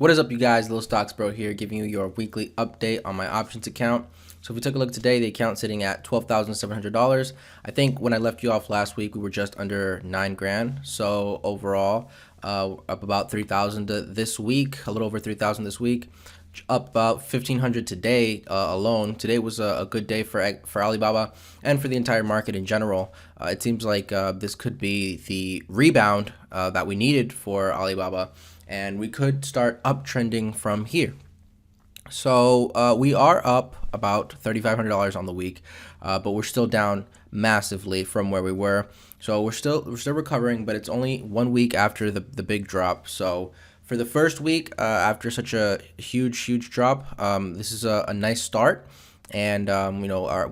What is up, you guys? Little Stocks Bro here, giving you your weekly update on my options account. So if we took a look today, the account's sitting at $12,700. I think when I left you off last week, we were just under 9 grand. So overall, up about 3,000 this week, a little over 3,000 this week. Up about 1,500 today alone. Today was a good day for Alibaba and for the entire market in general. It seems like this could be the rebound that we needed for Alibaba, and we could start uptrending from here. So we are up about $3,500 on the week, but we're still down massively from where we were. So we're still recovering, but it's only 1 week after the big drop. So for the first week, after such a huge drop, this is a nice start, and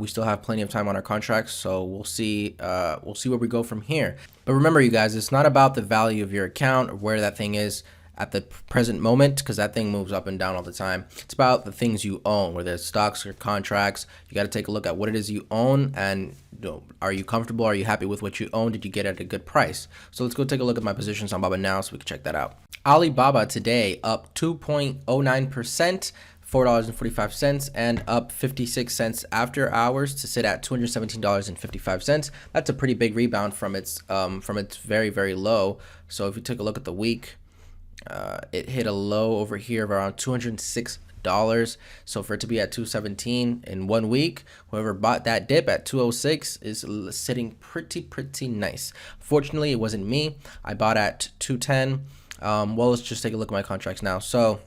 we still have plenty of time on our contracts, so we'll see where we go from here. But remember, you guys, it's not about the value of your account or where that thing is at the present moment, because that thing moves up and down all the time. It's about the things you own, whether it's stocks or contracts. You got to take a look at what it is you own, and are you comfortable? Are you happy with what you own? Did you get it at a good price? So let's go take a look at my positions on Alibaba now so we can check that out. Alibaba today up 2.09%, $4.45, and up 56 cents after hours to sit at $217.55. That's a pretty big rebound from its very low. So if you take a look at the week, it hit a low over here of around $206. So for it to be at 217 in 1 week, whoever bought that dip at 206 is sitting pretty nice. Fortunately, it wasn't me. I bought at 210. Well, let's just take a look at my contracts now. So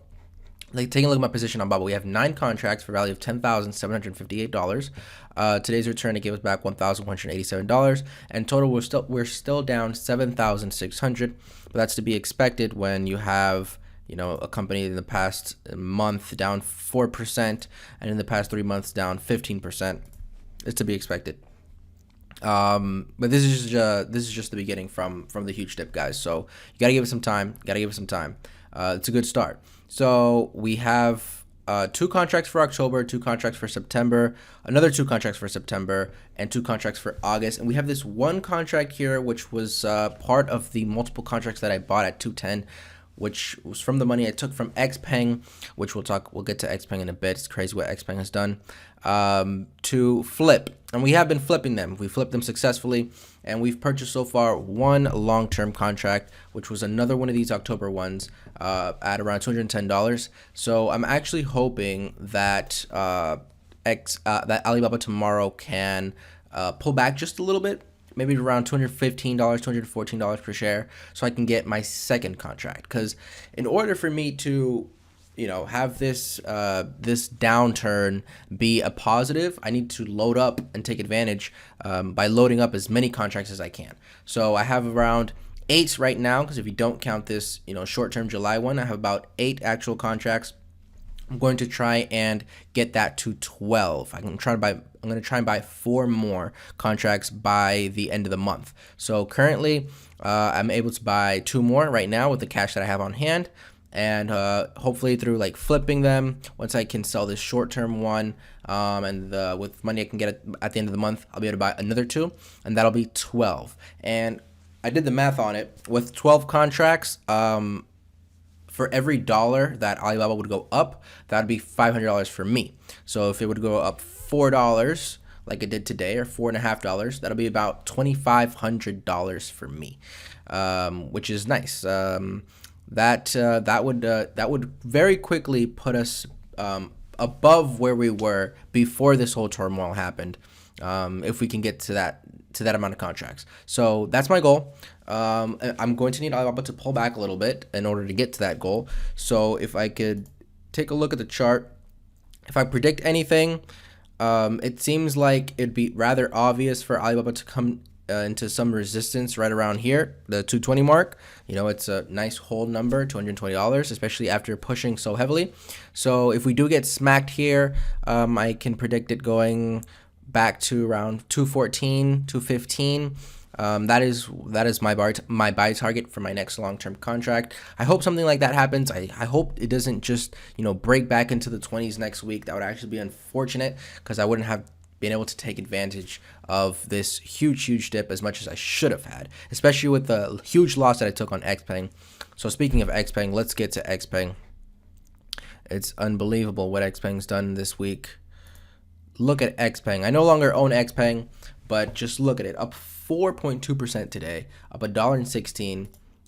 taking a look at my position on Alibaba, we have 9 contracts for a value of $10,758. Today's return, it gave us back $1,187, and total we're still down $7,600. But that's to be expected when you have a company in the past month down 4% and in the past 3 months down 15%. It's to be expected. But this is just the beginning from the huge dip, guys. So you gotta give it some time. It's a good start. So we have 2 contracts for October, 2 contracts for September, another 2 contracts for September, and 2 contracts for August. And we have this one contract here, which was part of the multiple contracts that I bought at 210, which was from the money I took from Xpeng, which we'll get to Xpeng in a bit. It's crazy what Xpeng has done, to flip. And we have been flipping them. We flipped them successfully, and we've purchased so far 1 long-term contract, which was another one of these October ones, at around $210. So I'm actually hoping that that Alibaba tomorrow can pull back just a little bit, maybe around $215, $214 per share, so I can get my second contract. Because in order for me to have this downturn be a positive, I need to load up and take advantage by loading up as many contracts as I can. So I have around 8 right now, because if you don't count this short-term July one, I have about 8 actual contracts. I'm going to try and get that to 12. I'm going to try and buy 4 more contracts by the end of the month. So currently, I'm able to buy 2 more right now with the cash that I have on hand, and hopefully through flipping them, once I can sell this short-term one, and with money I can get at the end of the month, I'll be able to buy another 2, and that'll be 12. And I did the math on it. With 12 contracts, for every dollar that Alibaba would go up, that would be $500 for me. So if it would go up $4 like it did today, or $4.50, that'll be about $2,500 for me, which is nice. That would very quickly put us above where we were before this whole turmoil happened, if we can get to that amount of contracts. So that's my goal. I'm going to need Alibaba to pull back a little bit in order to get to that goal. So if I could take a look at the chart, if I predict anything, it seems like it'd be rather obvious for Alibaba to come into some resistance right around here, the 220 mark. It's a nice hold number, $220, especially after pushing so heavily. So if we do get smacked here, I can predict it going back to around 214, 215. That is my buy target for my next long-term contract. I hope something like that happens. I hope it doesn't just break back into the 20s next week. That would actually be unfortunate, because I wouldn't have been able to take advantage of this huge dip as much as I should have had, especially with the huge loss that I took on Xpeng. So speaking of Xpeng, let's get to Xpeng. It's unbelievable what Xpeng's done this week. Look at Xpeng. I no longer own Xpeng, but just look at it. Up 4.2% today, up $1.16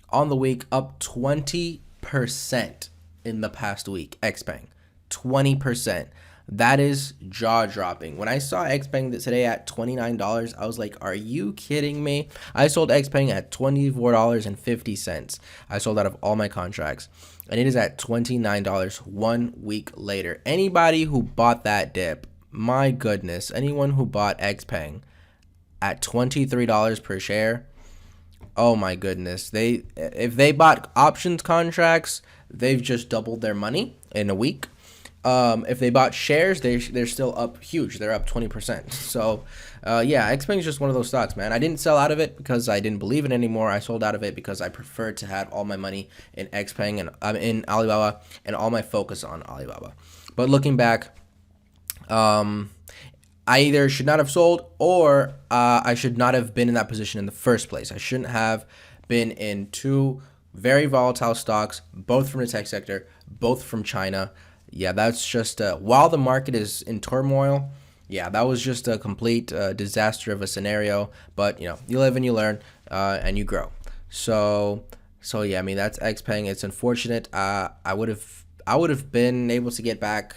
on the week, up 20% in the past week. Xpeng, 20%. That is jaw dropping. When I saw Xpeng today at $29, I was like, are you kidding me? I sold Xpeng at $24.50. I sold out of all my contracts, and it is at $29 1 week later. Anybody who bought that dip, my goodness, anyone who bought Xpeng at $23 per share, oh my goodness. If they bought options contracts, they've just doubled their money in a week. If they bought shares, they're still up huge. They're up 20%. So, yeah, Xpeng is just one of those stocks, man. I didn't sell out of it because I didn't believe it anymore. I sold out of it because I preferred to have all my money in Xpeng and in Alibaba and all my focus on Alibaba. But looking back, I either should not have sold or I should not have been in that position in the first place. I shouldn't have been in two very volatile stocks, both from the tech sector, both from China. Yeah, that's just while the market is in turmoil. Yeah, that was just a complete disaster of a scenario. But you live and you learn, and you grow. So yeah, I mean that's Xpeng. It's unfortunate. I would have been able to get back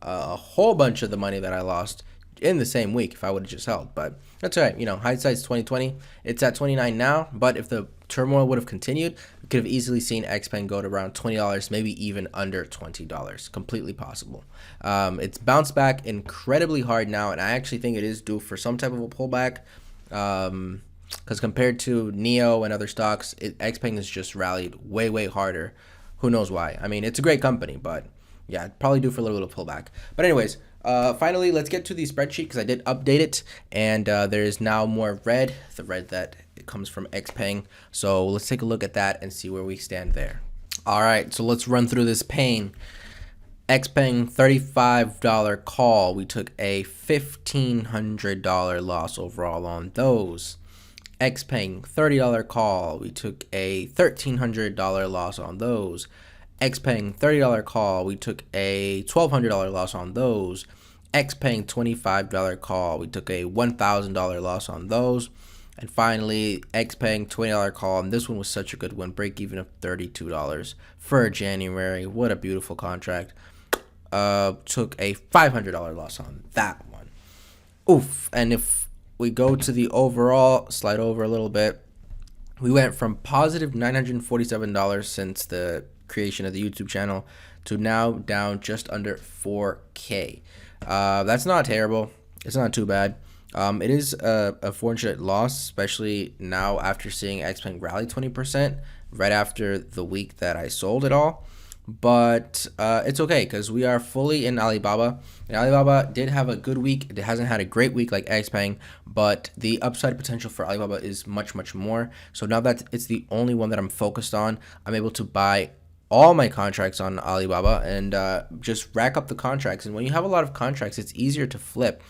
a whole bunch of the money that I lost in the same week if I would have just held. But that's all right. Hindsight's 2020. It's at 29 now. But if the turmoil would have continued, we could have easily seen Xpeng go to around $20, maybe even under $20. Completely possible. It's bounced back incredibly hard now, and I actually think it is due for some type of a pullback. Because compared to Neo and other stocks, Xpeng has just rallied way, way harder. Who knows why? I mean, it's a great company, but yeah, probably due for a little bit of pullback. But anyways, finally, let's get to the spreadsheet because I did update it, and there is now more red, the red that comes from Xpeng. So let's take a look at that and see where we stand there. All right, so let's run through this pain. Xpeng $35 call. We took a $1,500 loss overall on those. Xpeng $30 call. We took a $1,300 loss on those. Xpeng $30 call. We took a $1,200 loss on those. Xpeng $25 call. We took a $1,000 loss on those. And finally, Xpeng $20 call. And this one was such a good one. Break even of $32 for January. What a beautiful contract. Took a $500 loss on that one. Oof. And if we go to the overall, slide over a little bit, we went from positive $947 since the creation of the YouTube channel to now down just under 4K. That's not terrible. It's not too bad. It is a fortunate loss, especially now after seeing Xpeng rally 20% right after the week that I sold it all. But it's okay because we are fully in Alibaba. And Alibaba did have a good week. It hasn't had a great week like Xpeng, but the upside potential for Alibaba is much, much more. So now that it's the only one that I'm focused on, I'm able to buy all my contracts on Alibaba and just rack up the contracts. And when you have a lot of contracts, it's easier to flip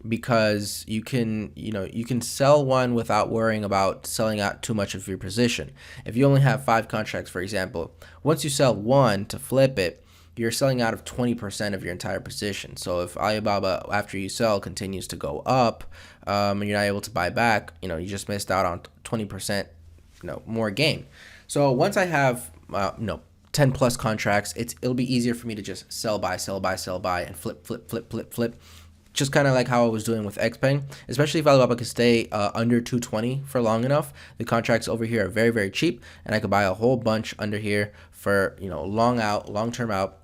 because you can sell one without worrying about selling out too much of your position. If you only have 5 contracts, for example, once you sell one to flip it, you're selling out of 20% of your entire position. So if Alibaba, after you sell, continues to go up, and you're not able to buy back, you just missed out on 20%, more gain. So once I have, 10 plus contracts, it'll be easier for me to just sell, buy, and flip. Just kind of like how I was doing with Xpeng, especially if Alibaba could stay under 220 for long enough. The contracts over here are very, very cheap, and I could buy a whole bunch under here for long term out.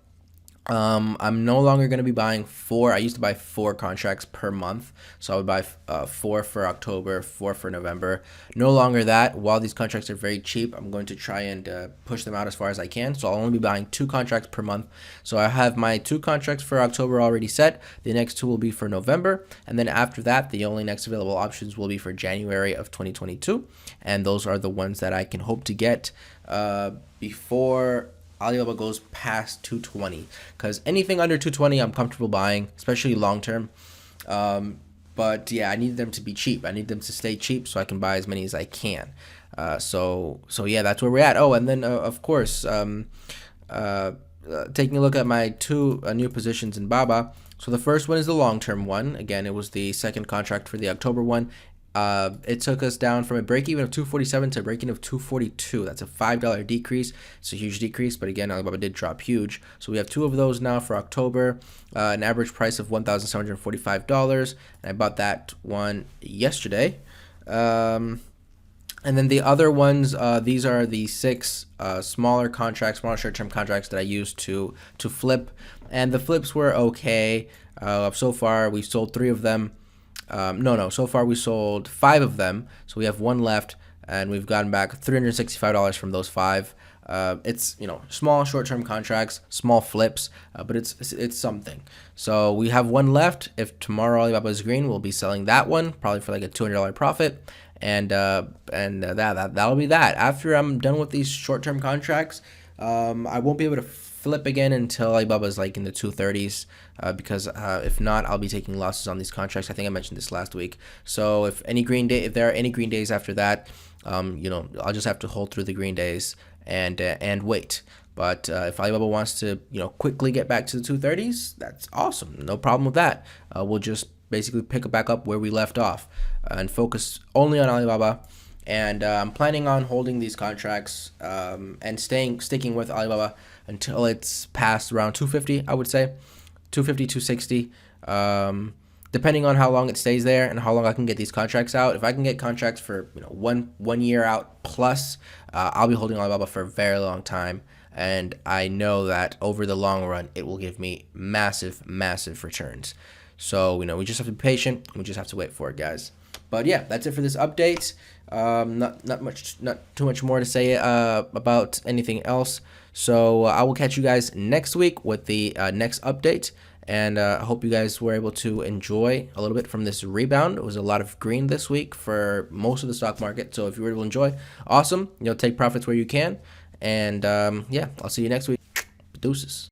I'm no longer going to be buying 4. I used to buy 4 contracts per month. So I would buy 4 for October, 4 for November. No longer that. While these contracts are very cheap, I'm going to try and push them out as far as I can. So I'll only be buying 2 contracts per month. So I have my 2 contracts for October already set. The next 2 will be for November. And then after that, the only next available options will be for January of 2022. And those are the ones that I can hope to get before Alibaba goes past 220, because anything under 220 I'm comfortable buying, especially long term. But yeah, I need them to be cheap. I need them to stay cheap so I can buy as many as I can. So yeah, that's where we're at. Oh, and then of course, taking a look at my two new positions in Baba. So the first one is the long-term one. Again, it was the second contract for the October one. It took us down from a break-even of 247 to a break-even of 242. That's a $5 decrease. It's a huge decrease, but again, Alibaba did drop huge. So we have two of those now for October, an average price of $1,745, and I bought that one yesterday. And then the other ones, these are the six smaller contracts, smaller short-term contracts that I used to flip, and the flips were okay. So far, we sold three of them. So far we sold five of them, so we have one left, and we've gotten back $365 from those five. It's small short-term contracts, small flips, but it's something. So we have one left. If tomorrow Alibaba is green, we'll be selling that one probably for like a $200 profit, and that'll be that. After I'm done with these short-term contracts, I won't be able to flip again until Alibaba is like in the 230s, because if not, I'll be taking losses on these contracts. I think I mentioned this last week. So if there are any green days after that, I'll just have to hold through the green days and wait. But if Alibaba wants to quickly get back to the 230s, that's awesome. No problem with that. We'll just basically pick it back up where we left off and focus only on Alibaba. And I'm planning on holding these contracts and sticking with Alibaba until it's past around 250, I would say, 250, 260, depending on how long it stays there and how long I can get these contracts out. If I can get contracts for 1 year out plus, I'll be holding Alibaba for a very long time. And I know that over the long run, it will give me massive, massive returns. So, we just have to be patient. We just have to wait for it, guys. But yeah, that's it for this update. Not too much more to say about anything else. So I will catch you guys next week with the next update. And I hope you guys were able to enjoy a little bit from this rebound. It was a lot of green this week for most of the stock market. So if you were able to enjoy, awesome. Take profits where you can. And yeah, I'll see you next week. Deuces.